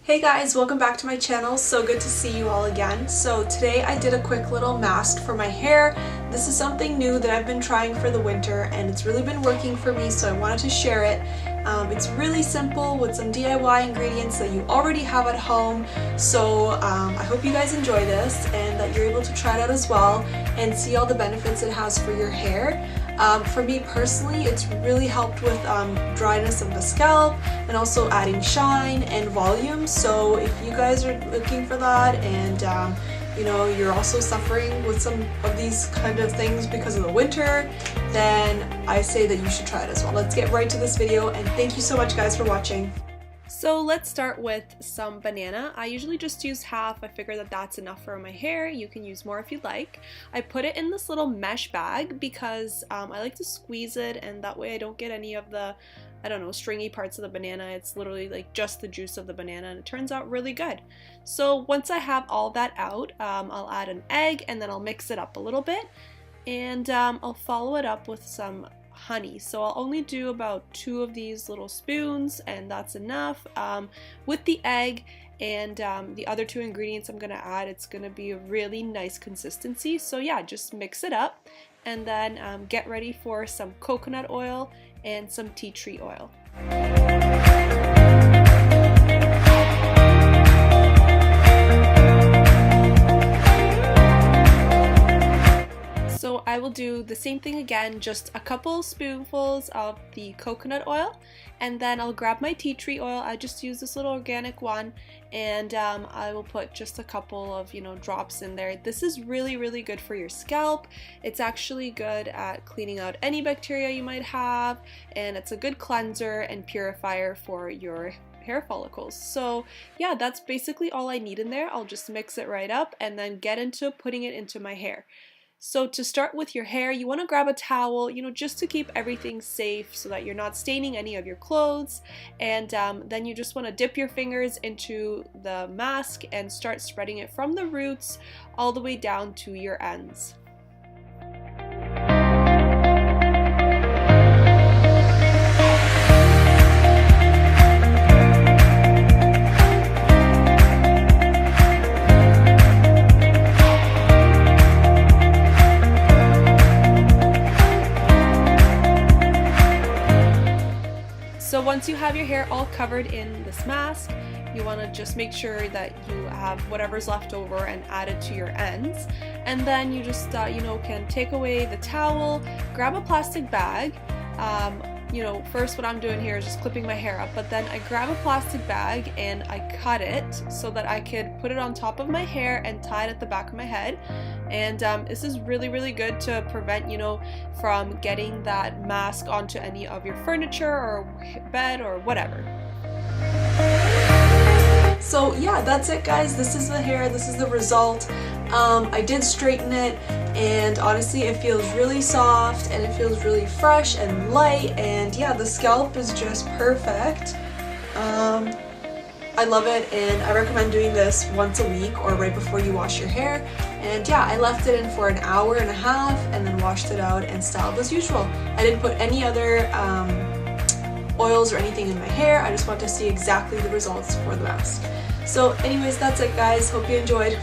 Hey guys, welcome back to my channel. So good to see you all again. So today I did a quick little mask for my hair. This is something new that I've been trying for the winter and it's really been working for me, so I wanted to share it. It's really simple with some DIY ingredients that you already have at home. So I hope you guys enjoy this and that you're able to try it out as well and see all the benefits it has for your hair. For me personally, it's really helped with dryness of the scalp and also adding shine and volume. So if you guys are looking for that and you know, you're also suffering with some of these kind of things because of the winter, then I say that you should try it as well. Let's get right to this video, and thank you so much guys for watching. So let's start with some banana. I usually just use half. I figure that that's enough for my hair. You can use more if you'd like. I put it in this little mesh bag because I like to squeeze it, and that way I don't get any of the, I don't know, stringy parts of the banana. It's literally like just the juice of the banana, and it turns out really good. So once I have all that out, I'll add an egg and then I'll mix it up a little bit, and I'll follow it up with some honey. So I'll only do about 2 of these little spoons, and that's enough with the egg and the other 2 ingredients I'm gonna add. It's gonna be a really nice consistency. So yeah, just mix it up and then get ready for some coconut oil and some tea tree oil. So I will do the same thing again, just a couple spoonfuls of the coconut oil, and then I'll grab my tea tree oil. I just use this little organic one, and I will put just a couple of, you know, drops in there. This is really good for your scalp. It's actually good at cleaning out any bacteria you might have, and it's a good cleanser and purifier for your hair follicles. So yeah, that's basically all I need in there. I'll just mix it right up and then get into putting it into my hair. So to start with your hair, you want to grab a towel, you know, just to keep everything safe so that you're not staining any of your clothes. And then you just want to dip your fingers into the mask and start spreading it from the roots all the way down to your ends. So once you have your hair all covered in this mask, you want to just make sure that you have whatever's left over and add it to your ends. And then you just, you know, can take away the towel, grab a plastic bag. You know, first what I'm doing here is just clipping my hair up, but then I grab a plastic bag and I cut it so that I could put it on top of my hair and tie it at the back of my head. And this is really good to prevent, you know, from getting that mask onto any of your furniture or bed or whatever. So yeah, that's it guys. This is the hair, this is the result. I did straighten it, and honestly it feels really soft and it feels really fresh and light, and yeah, the scalp is just perfect. I love it, and I recommend doing this once a week or right before you wash your hair. And yeah, I left it in for an hour and a half and then washed it out and styled as usual. I didn't put any other oils or anything in my hair. I just want to see exactly the results for the mask. So anyways, that's it guys. Hope you enjoyed.